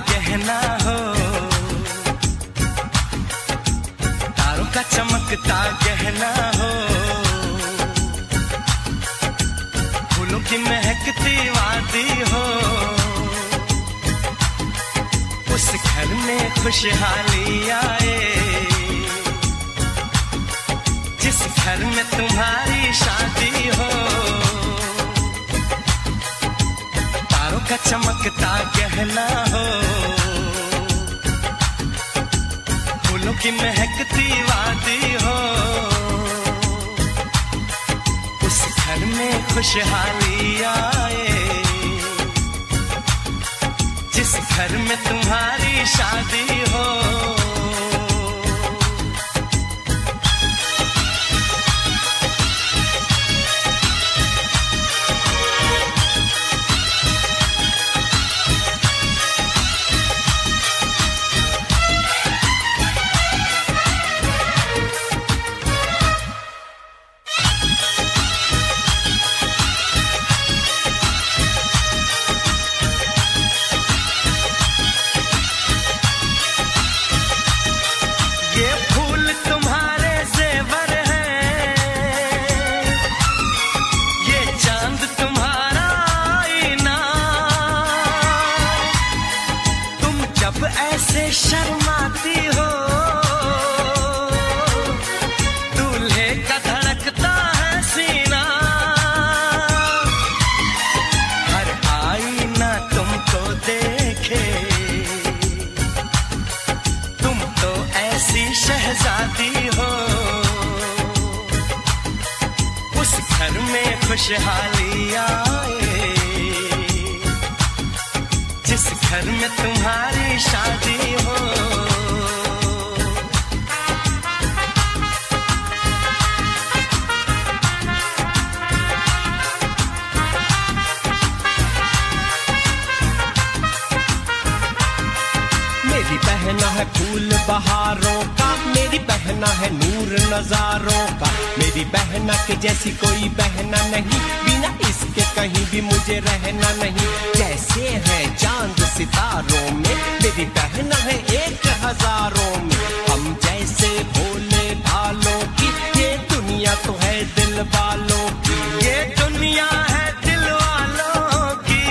गहना हो, तारों का चमकता गहना हो, फूलों की महकती वादी हो, उस घर में खुशहाली आए, जिस घर में तुम्हारी शादी हो। तारों का चमकता गहना हो, फूलों की महकती वादी हो, उस घर में खुशहाली आए, जिस घर में तुम्हारी शादी हो। ऐसे शर्माती हो, दूल्हे का धड़कता है सीना, हर आईना तुमको देखे, तुम तो ऐसी शहजादी हो, उस घर में खुशहाली आए, जिस घर में तुम्हारी शादी हो। मेरी बहना है फूल बहारों का, मेरी बहना है नूर नजारों का, मेरी बहना के जैसी कोई बहना नहीं, बिना इसके कहीं भी मुझे रहना नहीं। जैसे है चांद सितारों में, मेरी बहना है 1000 में, हम जैसे भोले भालों की, ये दुनिया तो है दिल वालों की, ये दुनिया है दिल वालों की,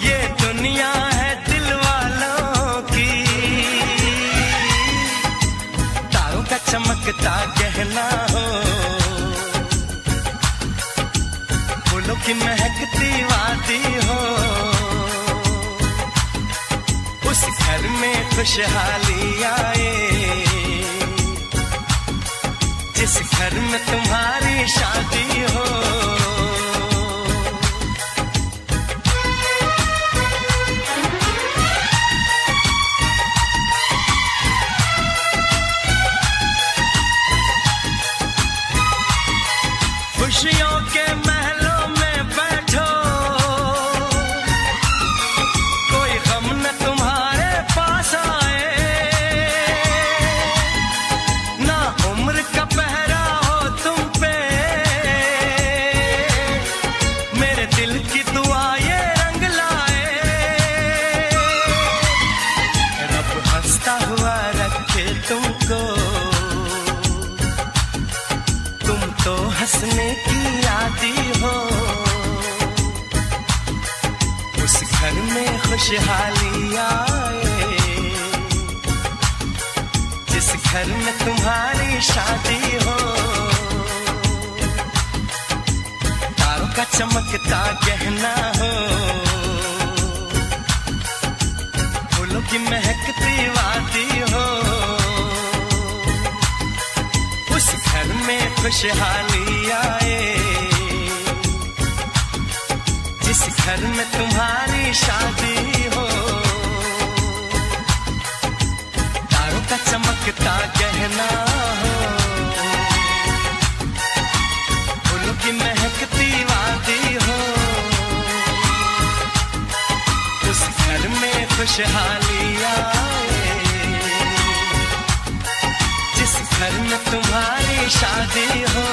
ये दुनिया है दिल वालों की। तारों का चमकता गहना हो, फूलों की महकती वादी हो, उस घर में खुशहाली आए, जिस घर में तुम्हारी शादी हो। खुशियों के महलों में बैठो, कोई गम न तुम्हारे पास आए, ना उम्र का पहरा हो तुम पे, मेरे दिल की दुआ ये रंग लाए, रब हंसता हुआ रखे तुमको, तुम तो हंसने की आदी हो, उस घर में खुशहाली आए, जिस घर में तुम्हारी शादी हो। तारों का चमकता गहना हो, फूलों की महकती वादी हो, उस घर में खुशहाली आए, जिस घर में तुम्हारी शादी हो। तारों का चमकता गहना हो, फूलों की महकती वादी हो, उस घर में खुशहाली आए, जिस घर में तुम्हारी शादी हो।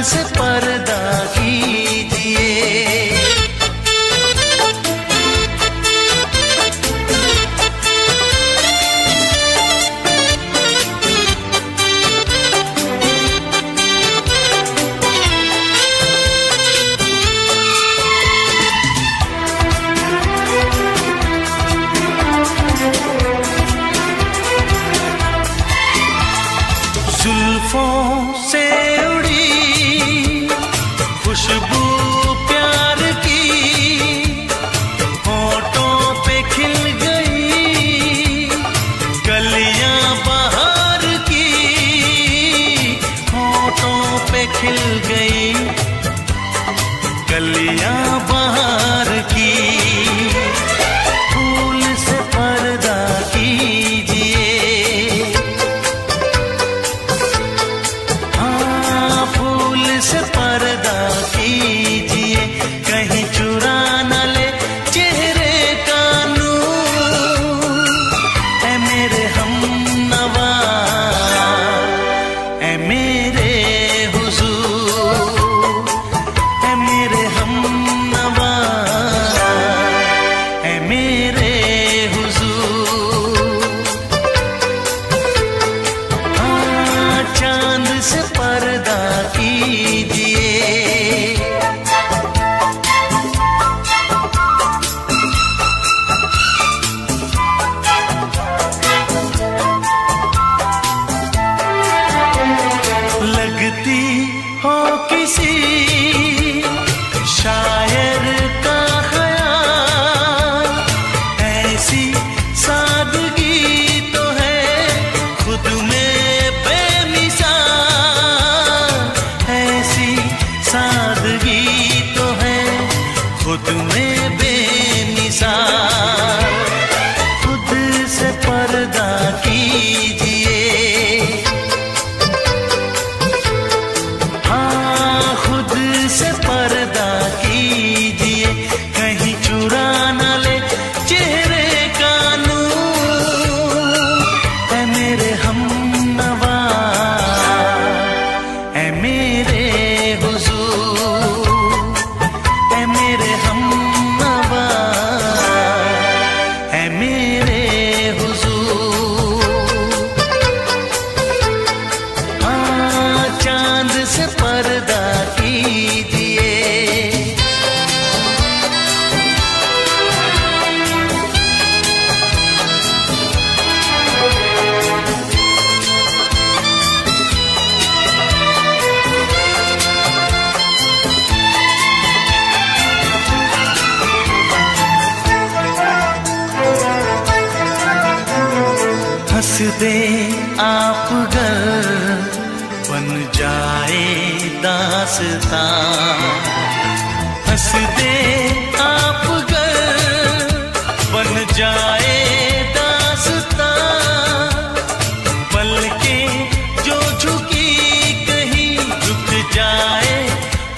से पर्दा कीजिए। जुल्फों से उड़ी खुशबू प्यार की, होठों पे खिल गई कलियां बहार की, होठों पे खिल गई कलियां बहार की। फूल से पर्दा कीजिए, से पर्दा कीजिए, कहीं चुरा न ले चेहरे का नूर। ऐ मेरे हमनवा, ऐ मेरे हुजूर, ऐ मेरे हमनवा, ऐ मेरे हुजूर। हाँ, चांद से पर्दा कीजिए। लगती हो किसी शायर का ख्याल, ऐसी सादगी तो है खुद में बेमिसाल, ऐसी सादगी तो है खुद में बेमिसाल। खुद से पर्दा कीजिए, हाँ खुद से पर्दा कीजिए, कहीं चुरा न ले चेहरे का नूर। ऐ मेरे हमनवा, ऐ मेरे हुजूर, ऐ मेरे हमनवा, ऐ मेरे हुजूर। हाँ, चांद से पर्दा कीजिए। हंस दे आप गर बन जाए दास्तां, हंस दे आप गर बन जाए दास्तां। पलकें जो झुकी कहीं झुक जाए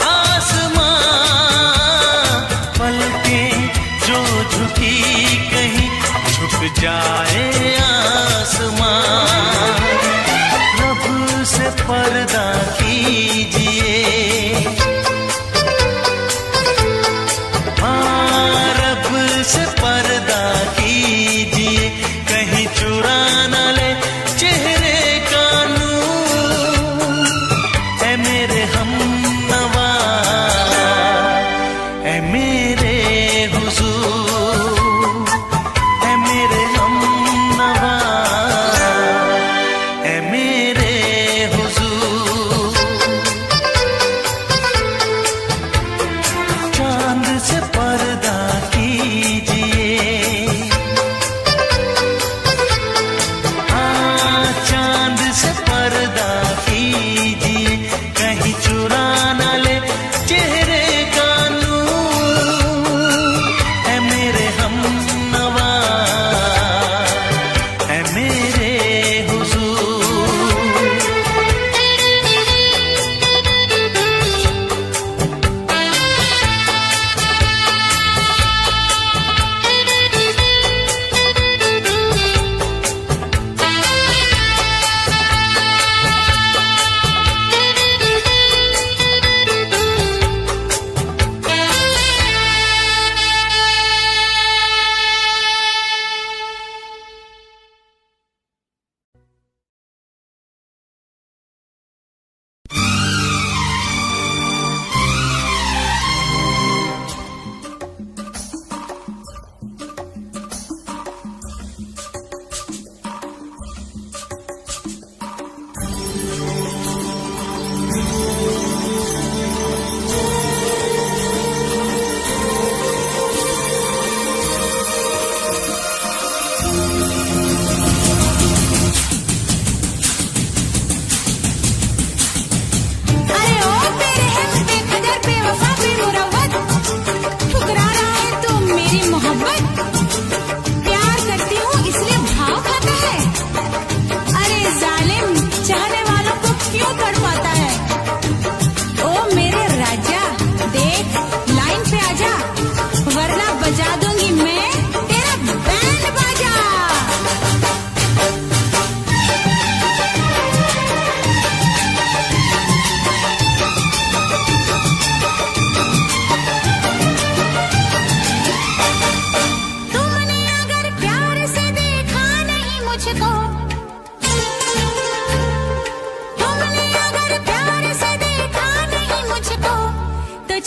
आसमां, पलकें जो झुकी कहीं झुक जाए आसमां। रब से पर्दा कीजिए, हाँ रब से पर्दा कीजिए, कहीं चुरा न ले चेहरे का नूर। ऐ मेरे हमनवा, ऐ मेरे हुजूर, ऐ मेरे हमनवा, ऐ मेरे हुजूर।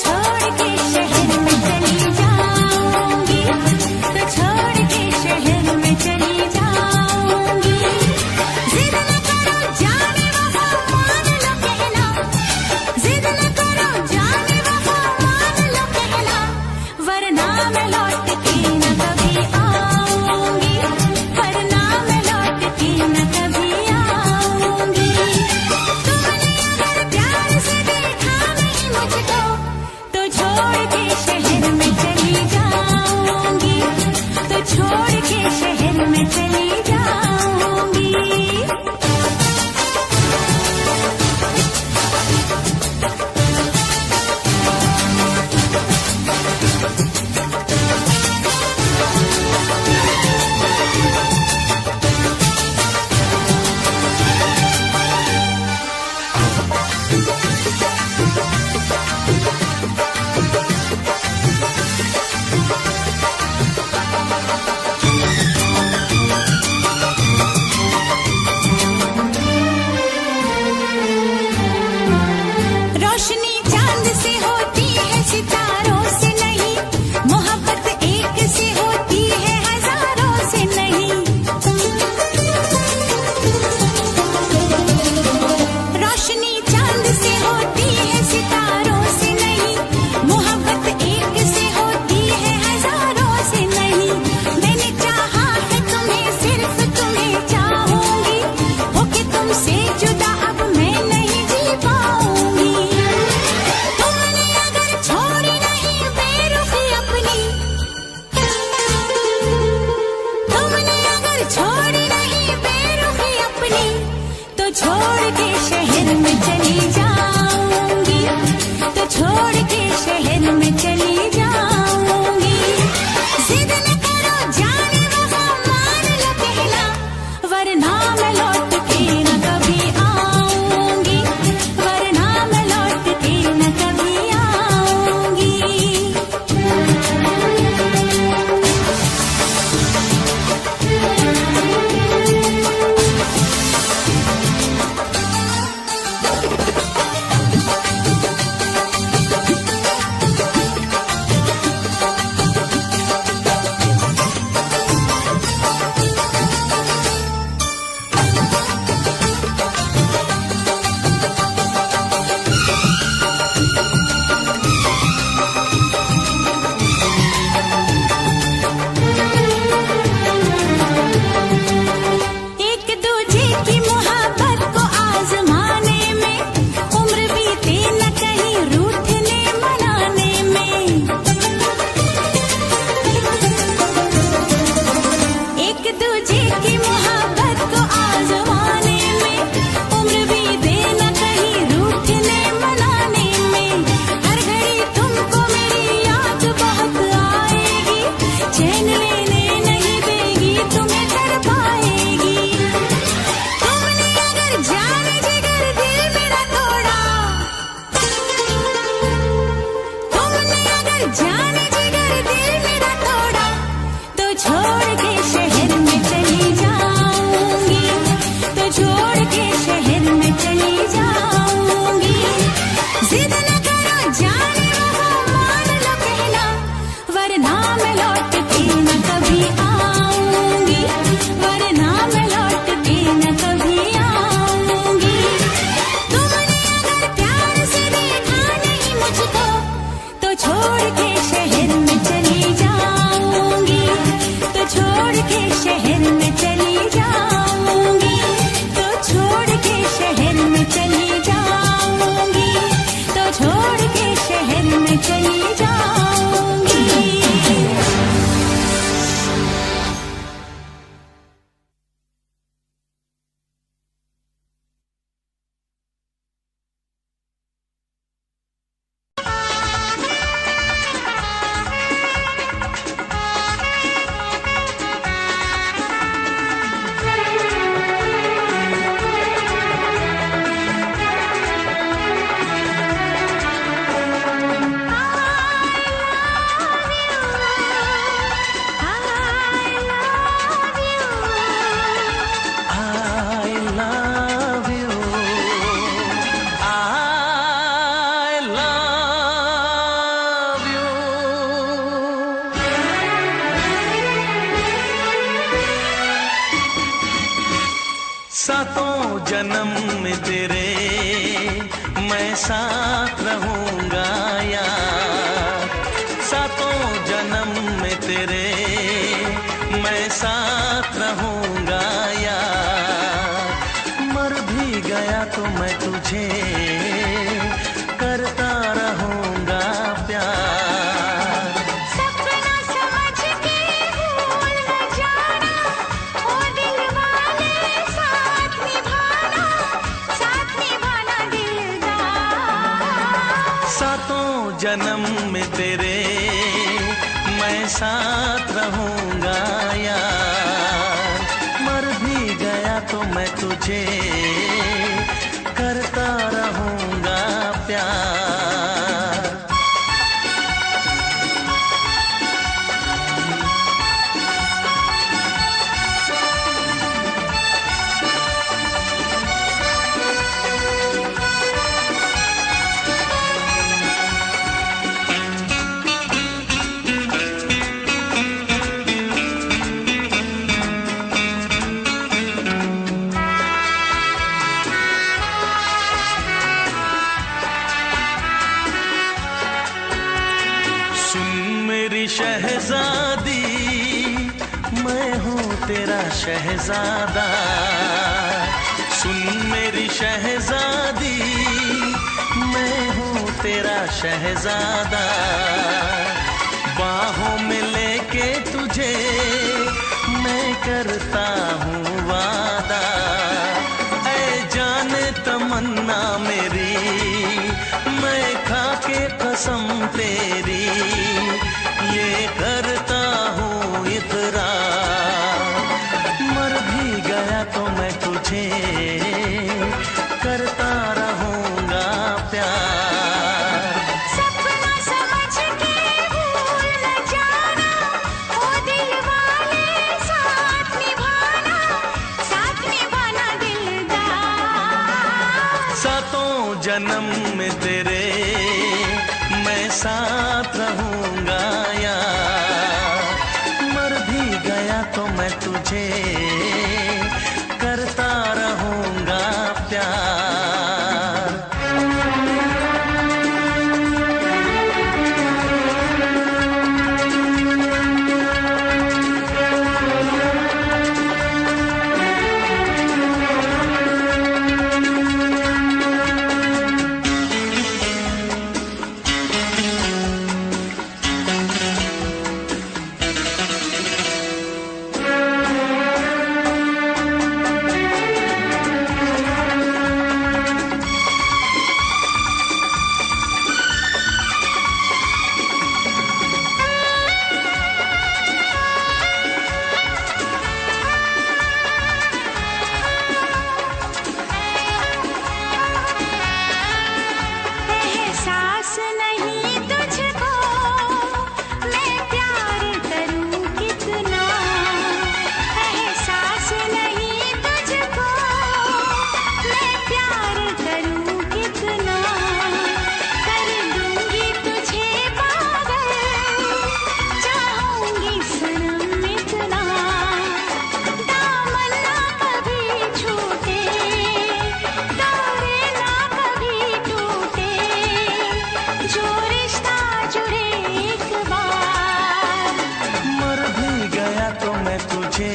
छोड़ के शहर में चली जाऊंगी, तो छोड़ के शहर में चली जाऊंगी। जिद न करो जाने वफा मान लो कहना, जिद न करो जाने वफा मान लो कहना, वरना मैं लौट के न कभी आऊंगी, वरना मैं लौट के न कभी आऊंगी। तुमने अगर प्यार से देखा नहीं मुझको, तो छोड़ के जन्म में तेरे मैं साथ रहूंगा यार, सातों जन्म में तेरे मैं साथ रहूंगा यार, मर भी गया तो मैं तुझे करता रहूंगा प्यार। सपना समझ के भूल न जाना, ओ दिल वाले साथ निभाना दिलदार। सातों जन्म में तेरे मैं साथ रहूंगा यार, मर भी गया तो मैं तुझे करता रहूंगा प्यार। शहजादी मैं हूँ तेरा शहजादा, सुन मेरी शहजादी मैं हूँ तेरा शहजादा, बाहों में लेके तुझे मैं करता हूँ वादा, ऐ जाने तमन्ना मेरी मैं खा के कसम तेरी ये करता हूँ इकरार, मर भी गया तो मैं तुझे करता रहूंगा प्यार। सपना समझ के भूल न जाना, ओ दिल वाले साथ निभाना दिलदार। सातों जन्म में तेरे मैं साथ रहूंगा यार, मर भी गया तो मैं तुझे करता रहूंगा प्यार। एहसास नहीं तुझको मैं प्यार करूं कितना, एहसास नहीं तुझको मैं प्यार करूं कितना, कर दूंगी तुझे पागल चाहूंगी सनम इतना, दामन ना कभी छूटे तारे ना कभी टूटे, जो रिश्ता जुड़े एक बार। मर भी गया तो मैं तुझे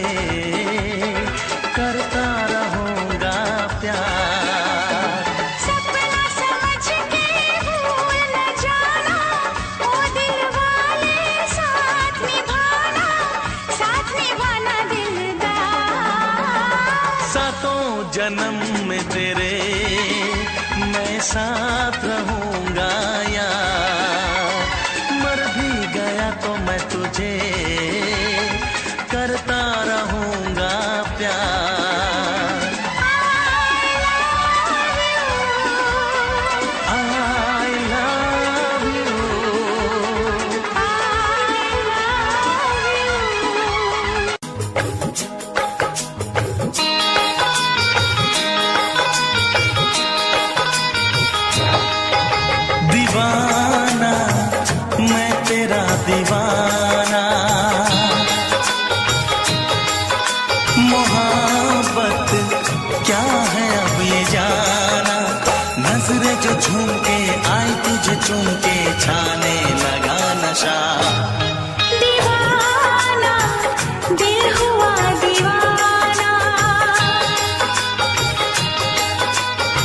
करता रहूंगा प्यार। सपना समझ के भूल न जाना, ओ दिल वाले साथ निभाना दिलदार। सातों जन्म में तेरे मैं साथ रहूंगा यार, मर भी गया तो मैं तुझे करता रहूंगा प्यार। I love you। I love you। नजरें जो झूम के आई तुझे चूम के छाने लगा नशा। दीवाना दिल हुआ दीवाना,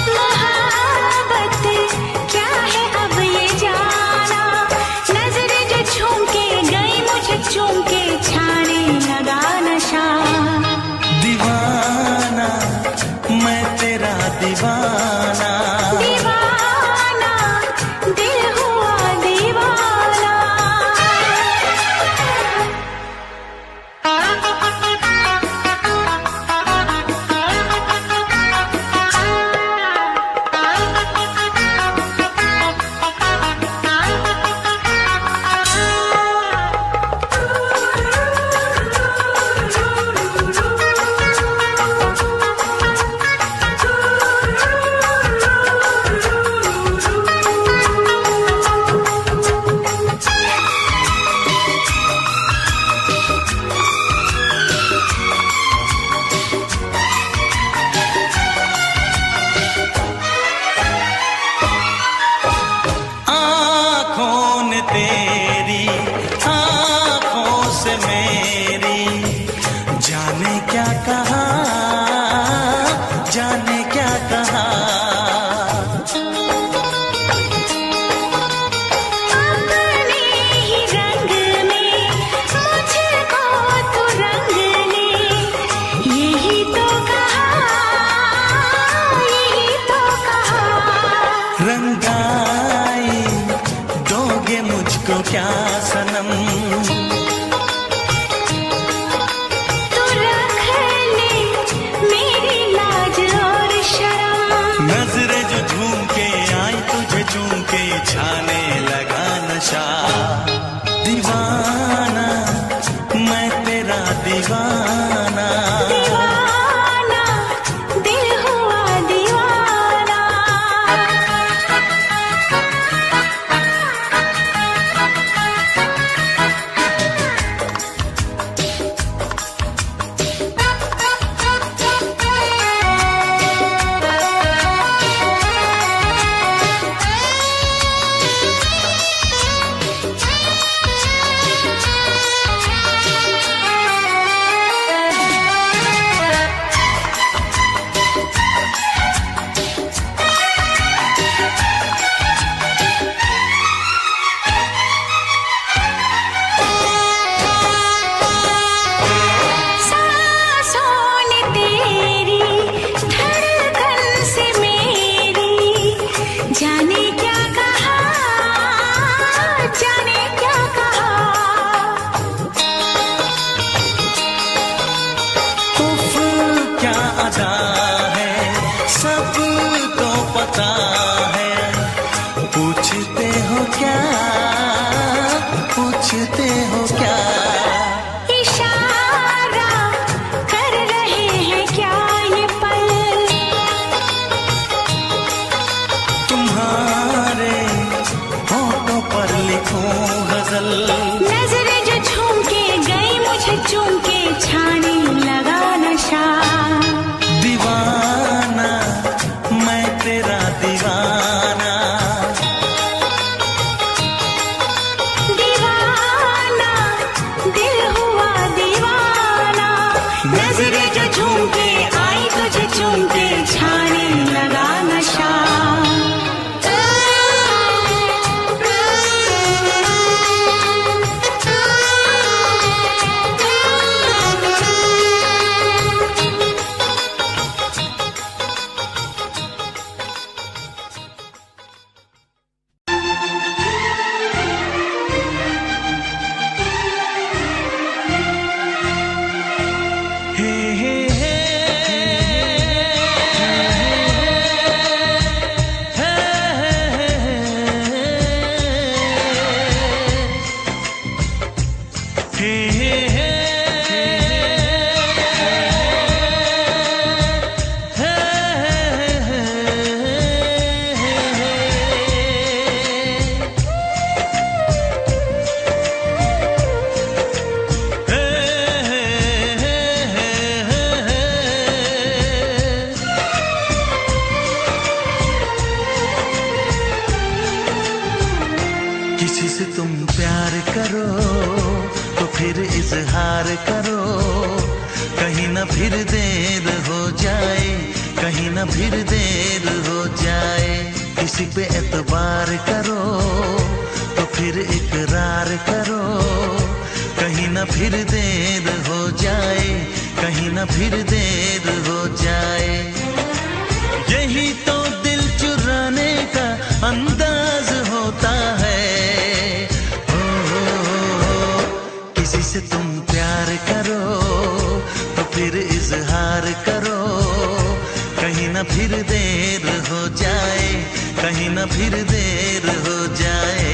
मोहब्बत क्या है अब ये जाना। नजरें जो झूम के गई मुझे चूम के छाने लगा नशा। दीवाना मैं तेरा दीवाना, दीवाना दिल हुआ दीवाना। तेरी आँखों से मेरी जाने क्या कहा, जाने क्या कहा। अपने ही रंग में मुझको तू रंग ले, यही तो कहा, यही तो कहा। रंगाई दोगे मुझको क्या सनम, तू रख ले मेरी लाज और शर्म। नजरें जो झूम के आई तुझे चूम के छाने लगा नशा। दीवाना मैं तेरा दीवाना, दीवाना दिल हुआ दीवाना। जाने क्या कहा, जाने क्या कहा। उफ क्या अदा है सबको पता है। पूछते हो क्या, पूछते हो क्या। इशारा कर रहे हैं क्या ये पल, तुम्हारे होठों पर लिखूं गजल। नजरें जो झूम के गई मुझे चूम के छाने लगा नशा। दीवाना मैं तेरा दीवाना, दीवाना दिल हुआ दीवाना। नजरें जो झूम के आई तुझे चूम के छाने लगा नशा। किसी से तुम प्यार करो तो फिर इजहार करो, कहीं ना फिर देर हो जाए, कहीं ना फिर देर हो जाए। किसी पे एतबार करो तो फिर इकरार करो, कहीं ना फिर देर हो जाए, कहीं ना फिर देर हो जाए। यही तो दिल चुराने का अंदाज होता है। किसी से तुम प्यार करो तो फिर इजहार करो, कहीं ना फिर देर हो जाए, कहीं ना फिर देर हो जाए।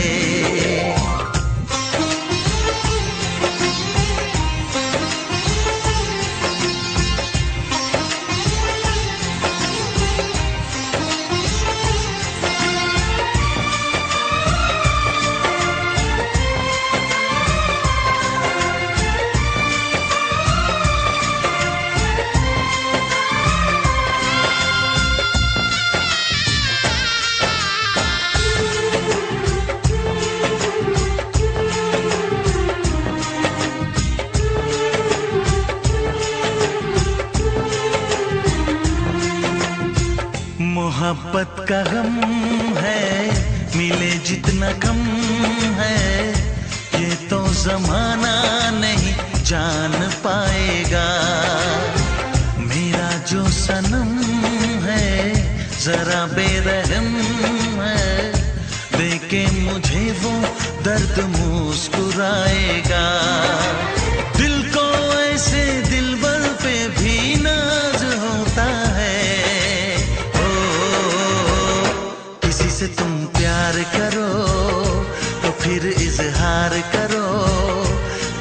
मोहब्बत का गम है, मिले जितना कम है, ये तो जमाना नहीं जान पाएगा। मेरा जो सनम है जरा बेरहम है, देखे मुझे वो दर्द मुस्कुराएगा। दिल को ऐसे दिलबर पे भी नाज होता है। से तुम प्यार करो तो फिर इजहार करो,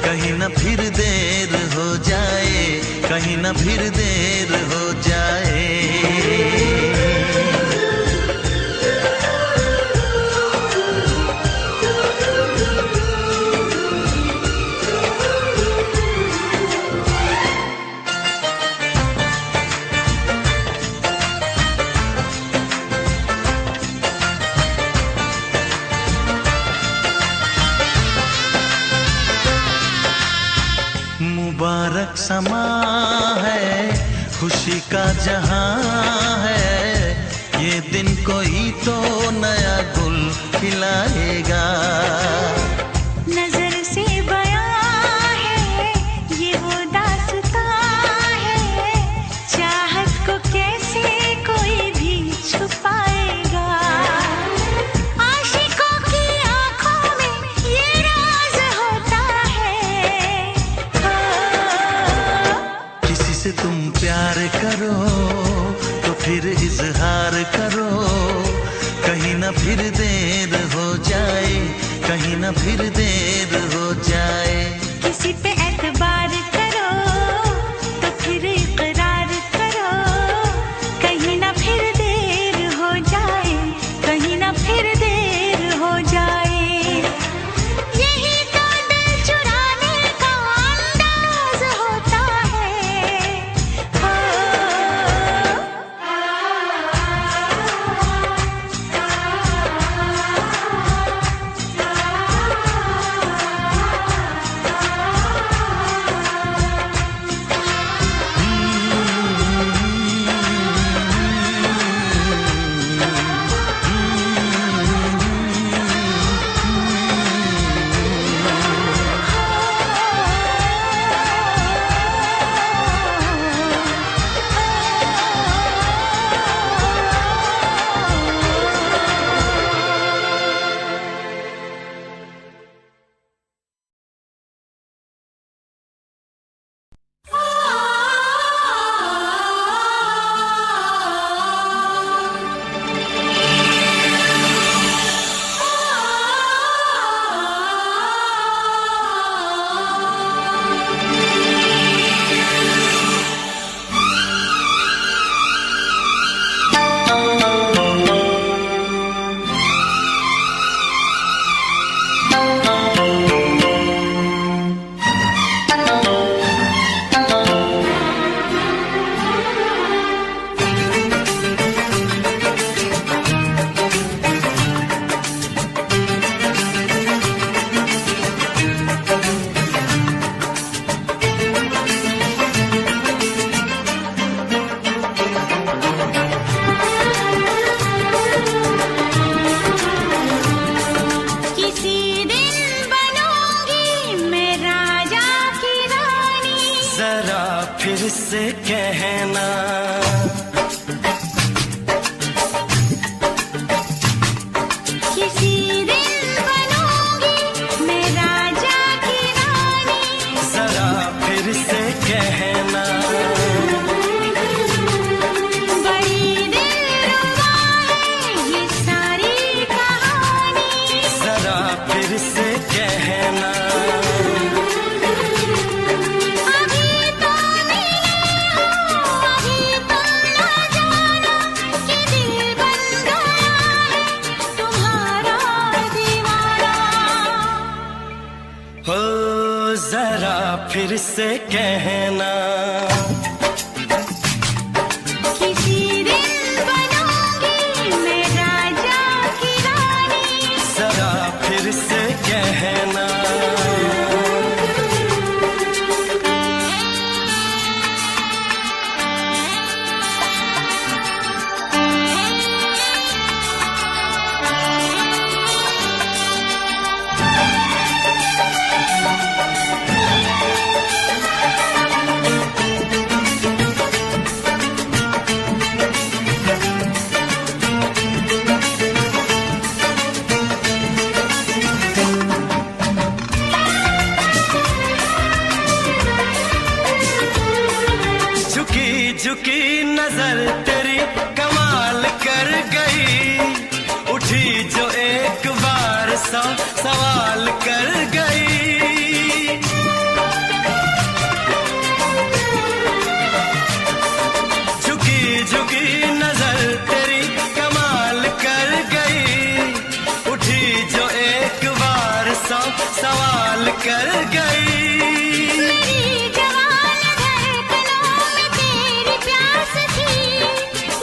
कहीं ना फिर देर हो जाए, कहीं ना फिर देर हो जाए। मुबारक समा है, खुशी का जहां है, ये दिन कोई तो नया गुल खिलाएगा। नजर से बयां है ये वो दास्तां है, चाहत को कैसे कोई भी छुपाएगा। आशिकों की आंखों में ये राज होता है। किसी से तुम प्यार करो तो फिर इजहार करो, कहीं ना फिर देर हो जाए, कहीं ना फिर देर हो जाए। किसी पे एतबार करो तो फिर इकरार करो, कहीं ना फिर देर हो जाए, कहीं ना फिर देर हो जाए। यही तो दिल चुराने का अंदाज होता है। से कहना। किसी दिन बनूंगी मैं राजा की रानी, जरा फिर से कहना। बड़ी दिलरुबा है ये सारी कहानी, जरा फिर से कहना। अभी तो मिले हो, अभी तुम ना जानो कि दिल बन गया है तुम्हारा दीवाना। हो जरा फिर से कहना। किसी दिन बनूंगी मैं राजा की रानी, जरा फिर से कहना। झुकी झुकी नजर तेरी कमाल कर गई, उठी जो एक बार सौ सवाल कर गई। झुकी झुकी नजर तेरी कमाल कर गई, उठी जो एक बार सौ सवाल कर गई। मेरी जवान धड़कनों में तेरी प्यास थी,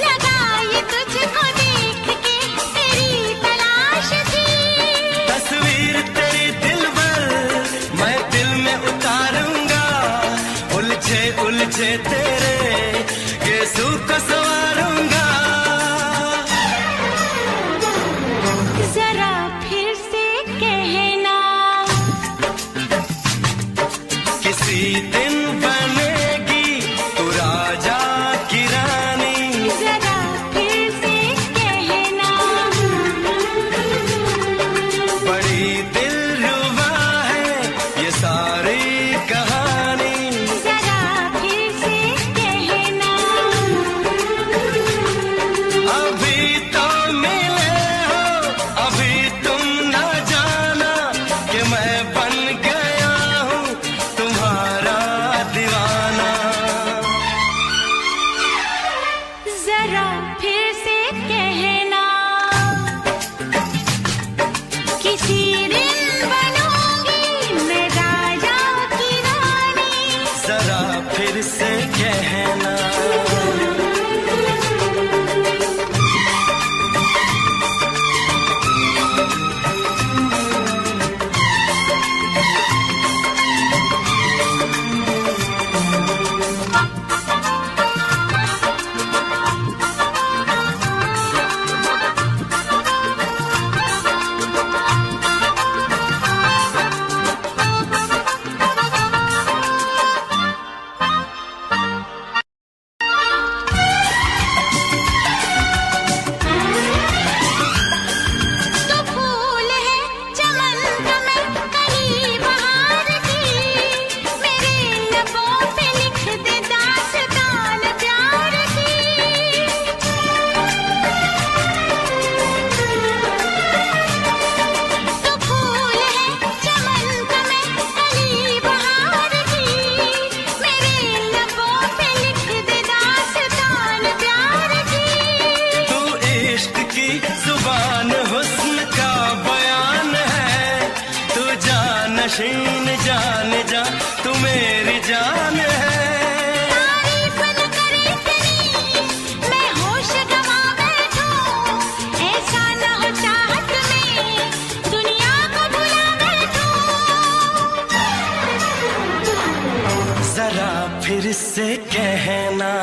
लगाई तुझको देख के तेरी तलाश थी। तस्वीर तेरी दिल भर मैं दिल में उतारूंगा, उलझे उलझे तेरे गेसू को संवारूंगा। जरा फिर से कहना, किसी दिन बनेगी तू राजा की रानी, जरा फिर से कहना। बड़ी दिलरुबा है ये सारी कहानी। जरा फिर से कहना, अभी तो मिले हो, अभी तुम ना जाना कि मैं बन गया हूँ तुम्हारा दीवाना। जरा फिर से कहना, किसी दिन बनूंगी मैं राजा की रानी, जरा फिर से कहना। तो फूल है चमन का मैं कहीं बहार की, मेरे लबों पे लिख दे दास्तान प्यार की। तो फूल है चमन का मैं कहीं बहार की, मेरे लबों पे लिख दे दास्तान प्यार की। तू इश्क की जुबान हुस्न का बयान है, तू जानशीन जान जा तू मेरी जान है। तारीफ न करे तेरी मैं होश गवा बैठूं, ऐसा न हो चाहत में दुनिया को भुला बैठूं। जरा फिर से कहना,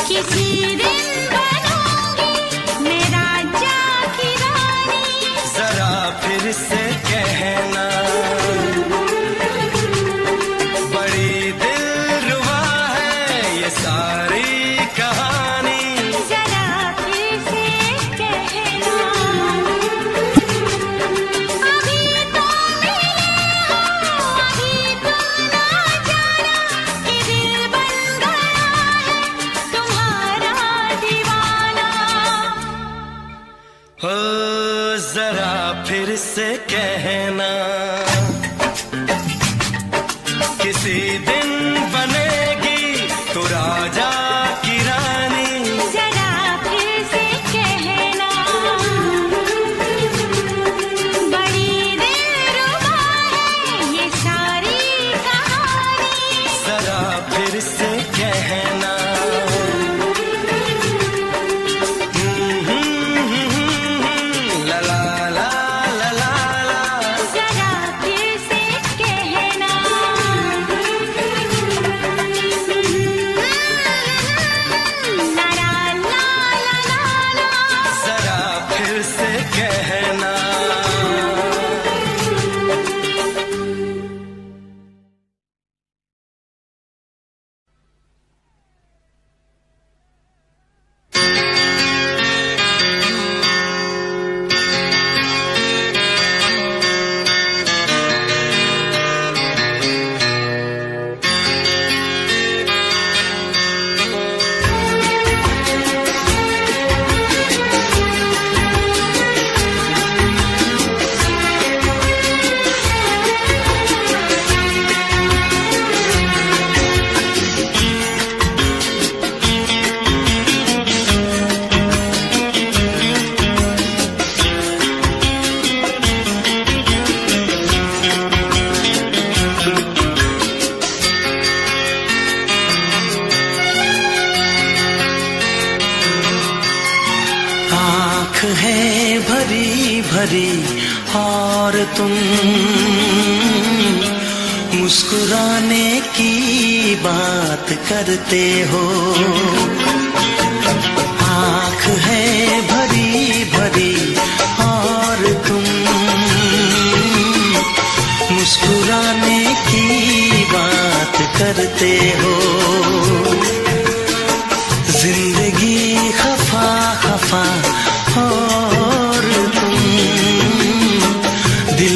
किसी दिन बनूंगी मैं राजा की रानी, जरा फिर से कहना। बड़ी फिर से कहना, किसी दिन बनेगी तो राजा की रानी। जरा फिर से कहना, बड़ी दिलरुबा है ये सारी कहानी। जरा फिर से कहना, ला ला ला ला ला ला। जरा फिर से कहना, ला ला ला ला ला। जरा फिर से कहना। आँख है भरी भरी और तुम मुस्कुराने की बात करते हो। आँख है भरी भरी और तुम मुस्कुराने की बात करते हो। जिंदगी खफा खफा और तुम दिल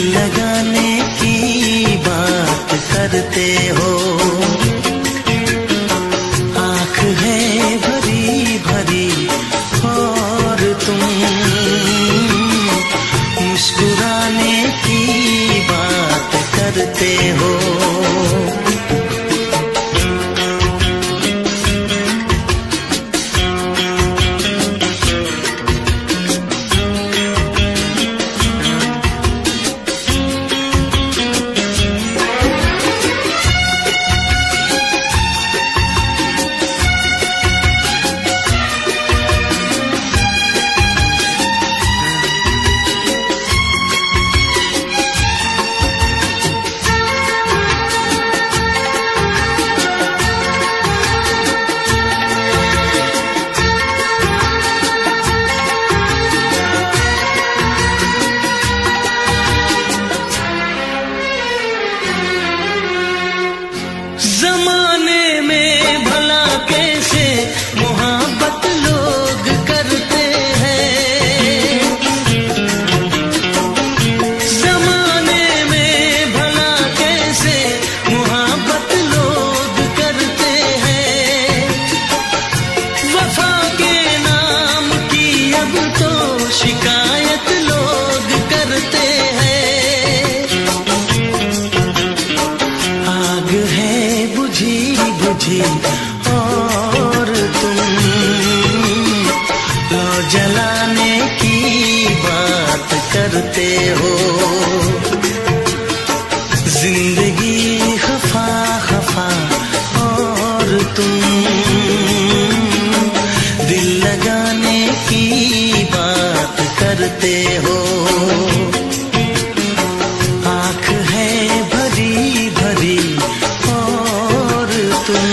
लगाने की बात करते हो। आँख है भरी भरी और तुम मुस्कुराने की बात करते हो। भरी और तुम लो जलाने की बात करते हो। जिंदगी खफा खफा और तुम दिल लगाने की बात करते हो। आँख है भरी भरी और तुम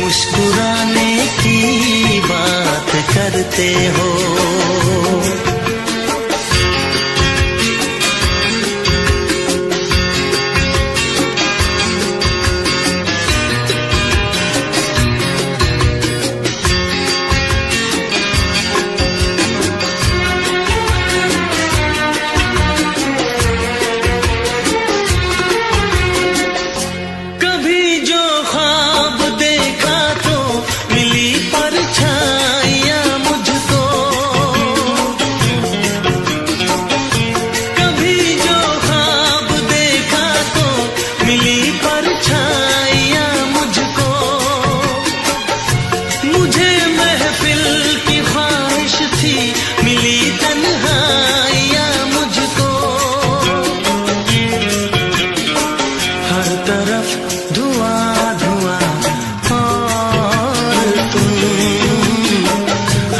मुस्कुराने की बात करते हो।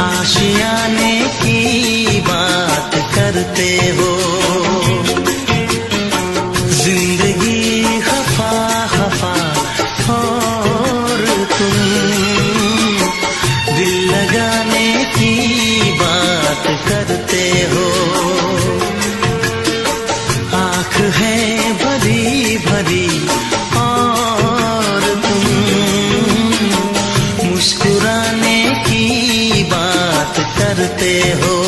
आशियाने की बात करते हो। जिंदगी खफा खफा और तुम दिल लगाने की बात करते हो। आँख है भरी भरी और तुम मुस्कुराने की बात करते हो।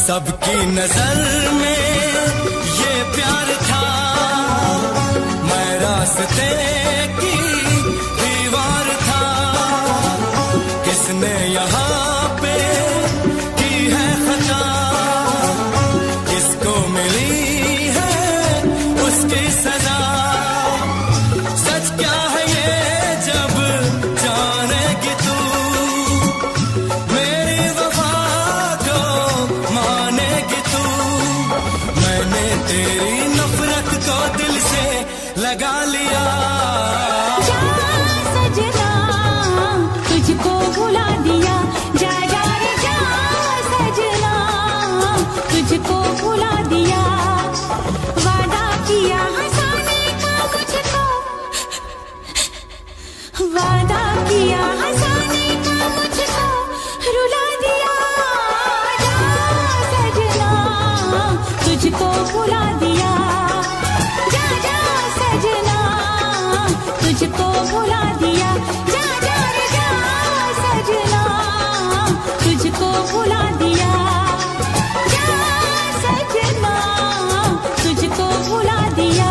सबकी नजर में ये प्यार था, मैं रास्ते की दीवार था। किसने यहाँ पे की है खता, किसको मिली है उसकी सजा। सच क्या है ये जब जानेगी तू, मेरी वफा को मानेगी तू। मैंने तेरी नफरत को दिल से लगा लिया। जा सजना तुझको भुला दिया, जा जा रे जा सजना तुझको भुला दिया। वादा किया हंसाने का मुझको, वादा किया हंसाने का मुझको रुला दिया। जा सजना तुझको भुला दिया, जा जा सजना तुझको भुला दिया। जा जा रे जा सजना तुझको भुला दिया, जा सजना तुझको भुला दिया।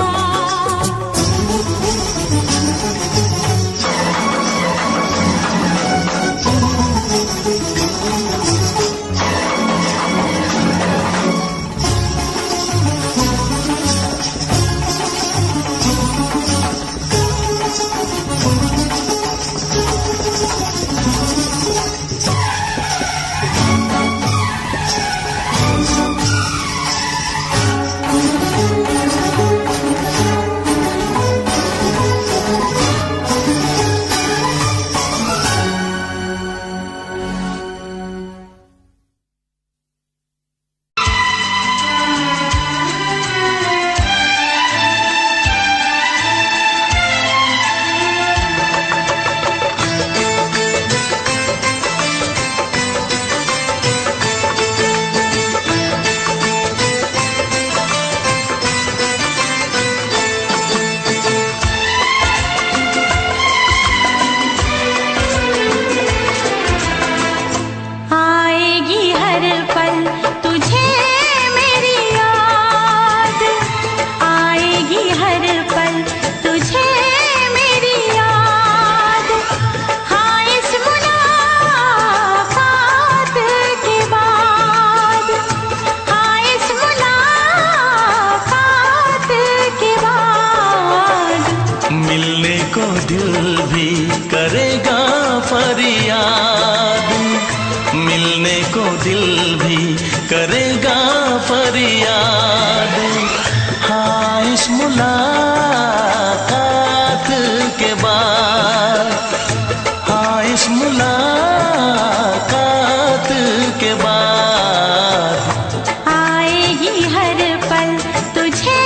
आएगी हर पल तुझे मेरी याद, आएगी हर पल तुझे मेरी याद। हाँ इस मुलाकात के बाद, हाँ इस मुलाकात के बाद। मिलने को दिल भी करेगा फरियाद, मिलने को दिल भी करेगा फरियाद। हाँ इस मुलाकात के बाद, हाँ इस मुलाकात के बाद। आएगी हर पल तुझे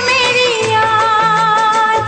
मेरी याद।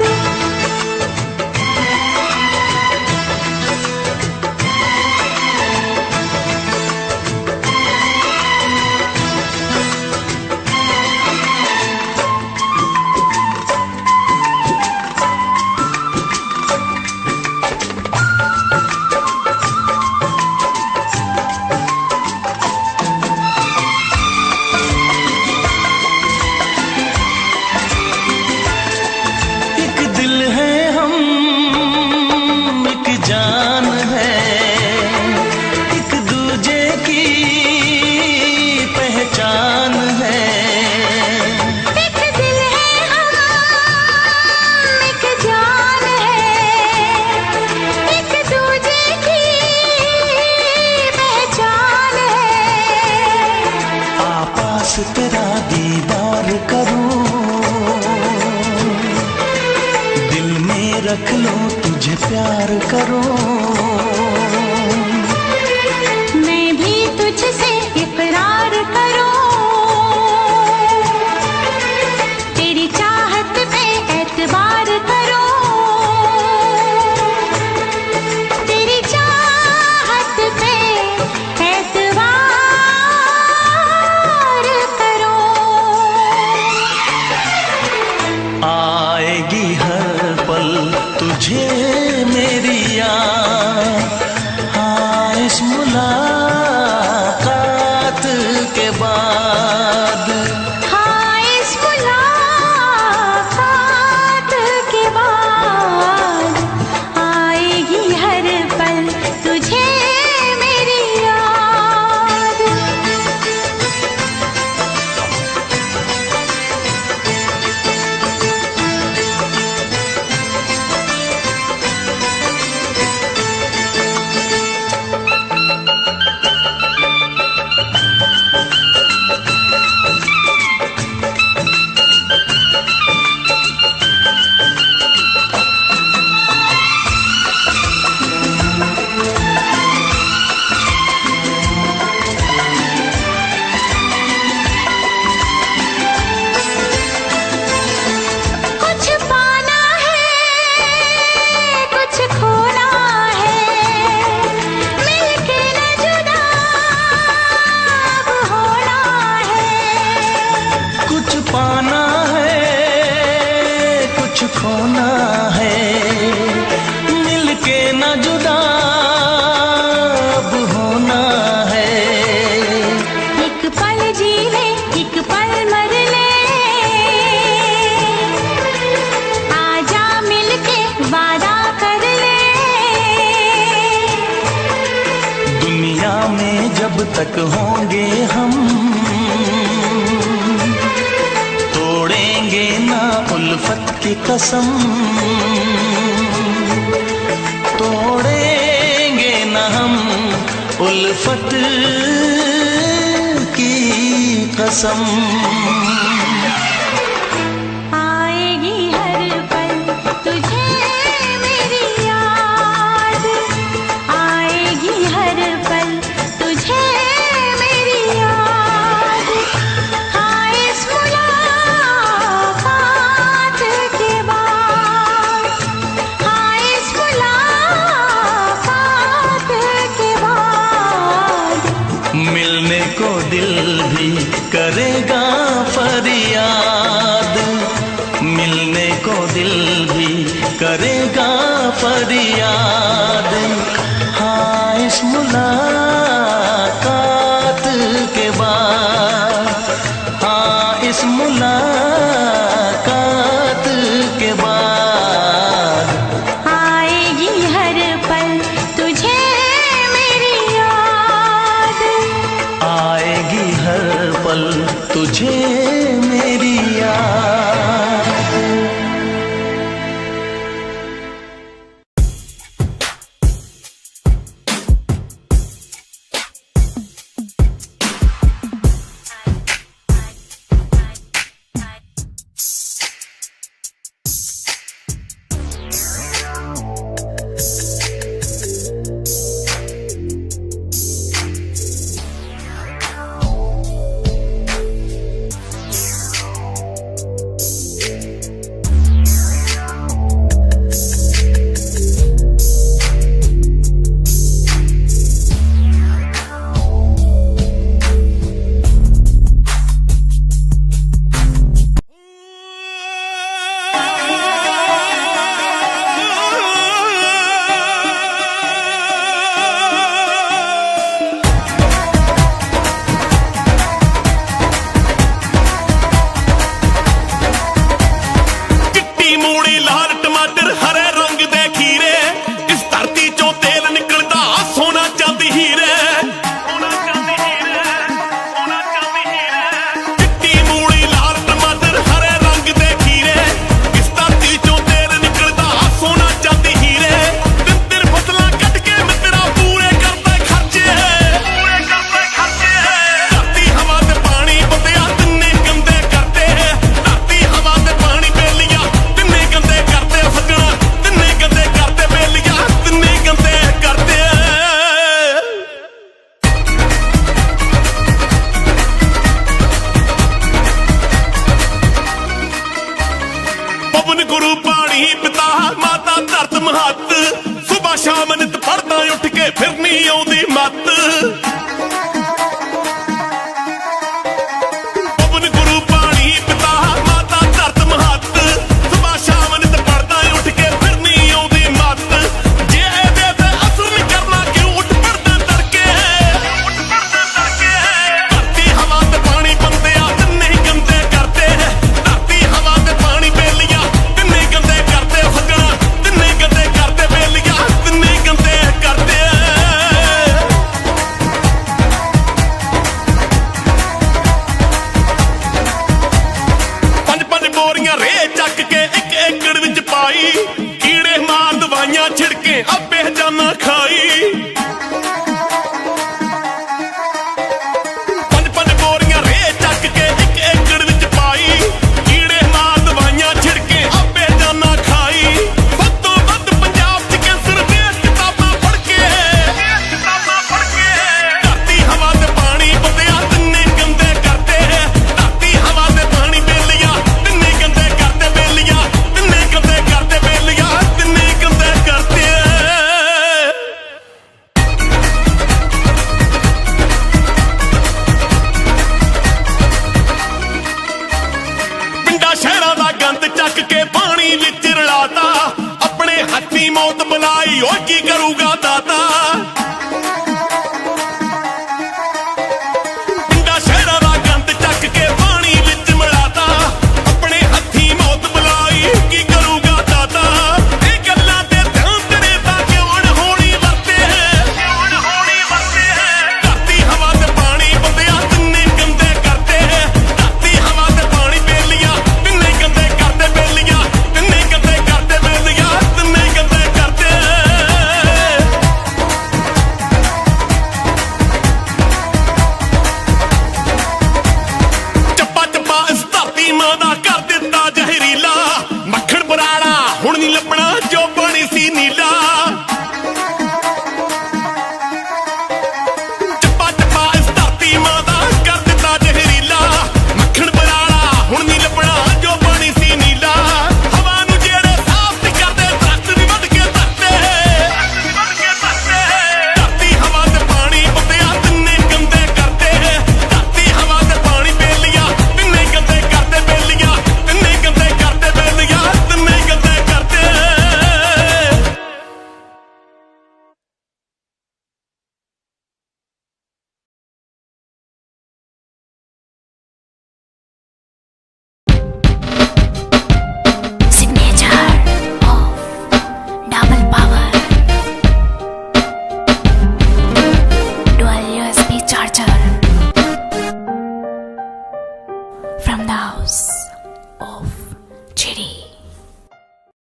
जब तक होंगे हम, तोड़ेंगे ना उल्फत की कसम, तोड़ेंगे ना हम उल्फत की कसम। आएगी हर पल तुझे मेरी याद, आएगी हर पल तुझे मेरी याद। हाँ इस मुलाकात के बाद, हाँ इस मुलाकात के बाद मिलने को दिल भी करेगा फरियाद, मिलने को दिल भी करेगा फरियाद। हाँ इस मुलाकात के बाद, हाँ इस मुलाकात के बाद आएगी हर पल तुझे मेरी याद, आएगी हर पल तुझे मेरी याद। ਸ਼ਾਮ ਨਿਤ ਪੜਦਾ ਉੱਠ ਕੇ ਫਿਰ ਨਹੀਂ ਆਉਂਦੀ ਮੱਤ